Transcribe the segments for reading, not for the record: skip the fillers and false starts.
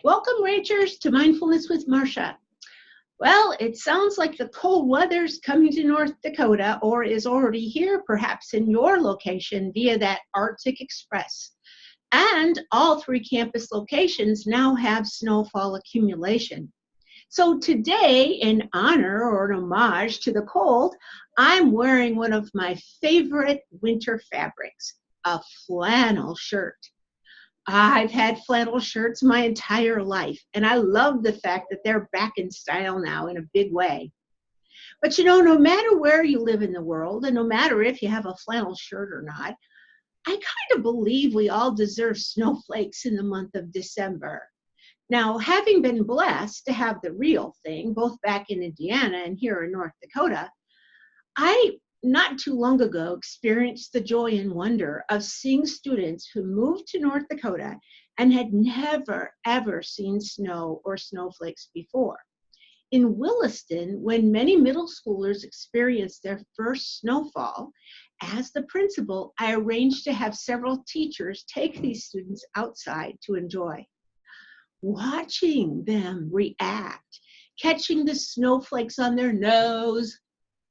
Welcome, Rangers, to Mindfulness with Marcia. Well, it sounds like the cold weather's coming to North Dakota or is already here, perhaps in your location via that Arctic Express. And all three campus locations now have snowfall accumulation. So today, in honor or an homage to the cold, I'm wearing one of my favorite winter fabrics, a flannel shirt. I've had flannel shirts my entire life, and I love the fact that they're back in style now in a big way. But no matter where you live in the world, and no matter if you have a flannel shirt or not, I kind of believe we all deserve snowflakes in the month of December. Now, having been blessed to have the real thing, both back in Indiana and here in North Dakota, I not too long ago experienced the joy and wonder of seeing students who moved to North Dakota and had never, ever seen snow or snowflakes before. In Williston, when many middle schoolers experienced their first snowfall, as the principal, I arranged to have several teachers take these students outside to enjoy. Watching them react, catching the snowflakes on their nose,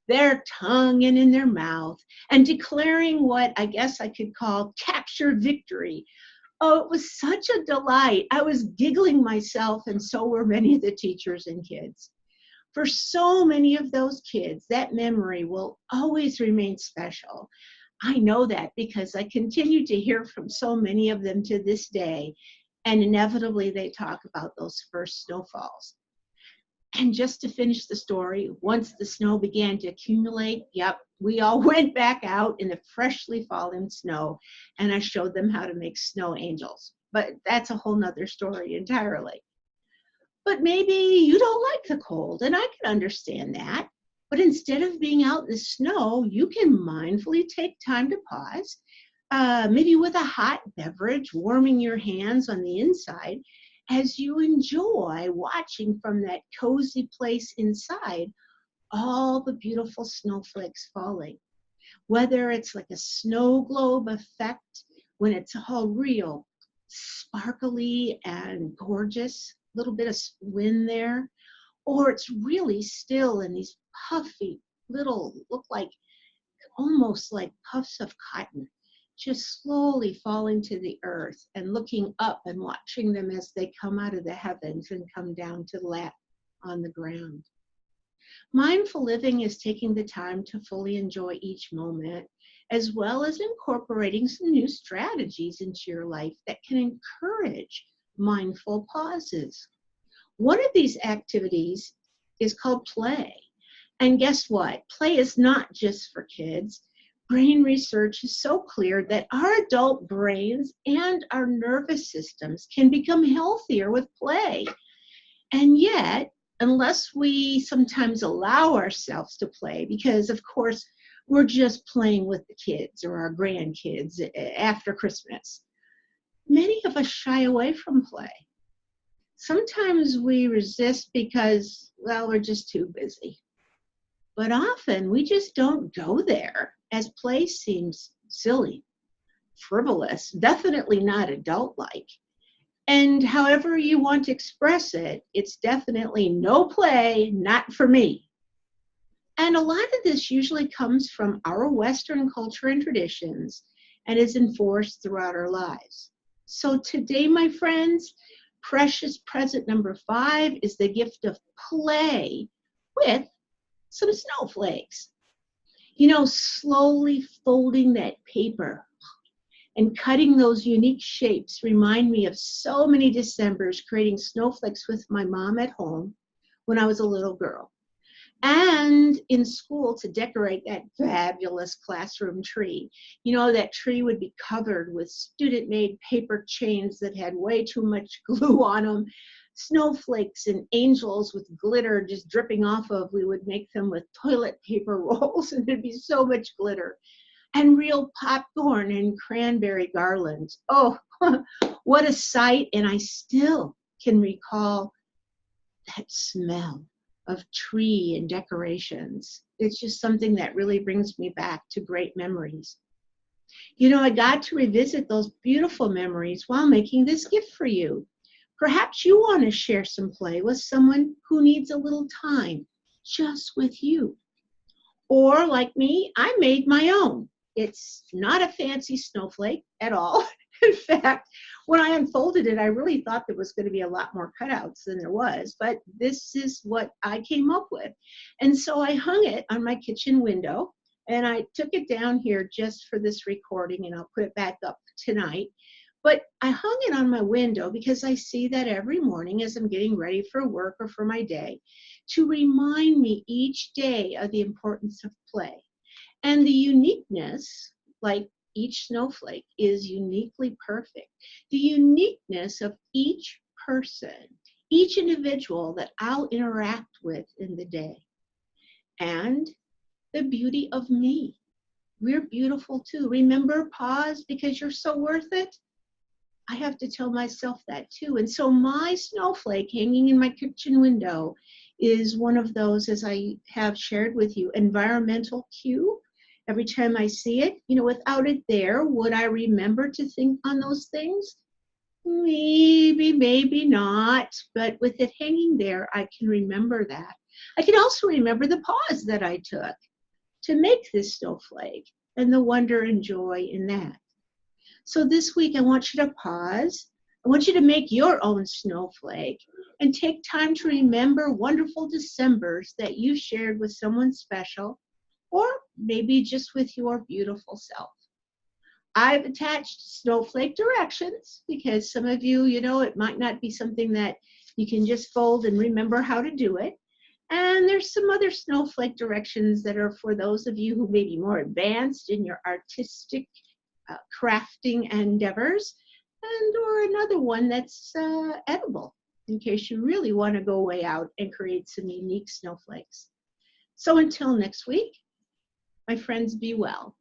their tongue and in their mouth, and declaring what I guess I could call capture victory. Oh, it was such a delight. I was giggling myself, and so were many of the teachers and kids. For so many of those kids, that memory will always remain special. I know that because I continue to hear from so many of them to this day, and inevitably they talk about those first snowfalls. And just to finish the story, once the snow began to accumulate, we all went back out in the freshly fallen snow, and I showed them how to make snow angels. But that's a whole nother story entirely. But maybe you don't like the cold, and I can understand that. But instead of being out in the snow, you can mindfully take time to pause, maybe with a hot beverage, warming your hands on the inside, as you enjoy watching from that cozy place inside all the beautiful snowflakes falling. Whether it's like a snow globe effect when it's all real sparkly and gorgeous, a little bit of wind there, or it's really still in these puffy little, look like almost like puffs of cotton, just slowly falling to the earth and looking up and watching them as they come out of the heavens and come down to lap on the ground. Mindful living is taking the time to fully enjoy each moment, as well as incorporating some new strategies into your life that can encourage mindful pauses. One of these activities is called play. And guess what? Play is not just for kids. Brain research is so clear that our adult brains and our nervous systems can become healthier with play. And yet, unless we sometimes allow ourselves to play, because of course we're just playing with the kids or our grandkids after Christmas, many of us shy away from play. Sometimes we resist because, well, we're just too busy. But often we just don't go there, as play seems silly, frivolous, definitely not adult-like. And however you want to express it, it's definitely no play, not for me. And a lot of this usually comes from our Western culture and traditions and is enforced throughout our lives. So today, my friends, precious present number 5 is the gift of play with some snowflakes. Slowly folding that paper and cutting those unique shapes remind me of so many Decembers creating snowflakes with my mom at home when I was a little girl. And in school to decorate that fabulous classroom tree. That tree would be covered with student-made paper chains that had way too much glue on them. Snowflakes and angels with glitter just dripping off of. We would make them with toilet paper rolls, and there'd be so much glitter. And real popcorn and cranberry garlands. Oh, what a sight. And I still can recall that smell of tree and decorations. It's just something that really brings me back to great memories. I got to revisit those beautiful memories while making this gift for you. Perhaps you want to share some play with someone who needs a little time just with you. Or like me, I made my own. It's not a fancy snowflake at all. In fact, when I unfolded it, I really thought there was going to be a lot more cutouts than there was, but this is what I came up with. And so I hung it on my kitchen window, and I took it down here just for this recording, and I'll put it back up tonight. But I hung it on my window because I see that every morning as I'm getting ready for work or for my day, to remind me each day of the importance of play and the uniqueness, like each snowflake is uniquely perfect. The uniqueness of each person, each individual that I'll interact with in the day, and the beauty of me. We're beautiful too. Remember, pause because you're so worth it. I have to tell myself that too. And so my snowflake hanging in my kitchen window is one of those, as I have shared with you, environmental cue. Every time I see it, without it there, would I remember to think on those things? Maybe, maybe not. But with it hanging there, I can remember that. I can also remember the pause that I took to make this snowflake and the wonder and joy in that. So this week, I want you to pause. I want you to make your own snowflake and take time to remember wonderful Decembers that you shared with someone special, or maybe just with your beautiful self. I've attached snowflake directions because some of you, it might not be something that you can just fold and remember how to do it. And there's some other snowflake directions that are for those of you who may be more advanced in your artistic crafting endeavors, or another one that's edible in case you really want to go way out and create some unique snowflakes. So until next week, my friends, be well.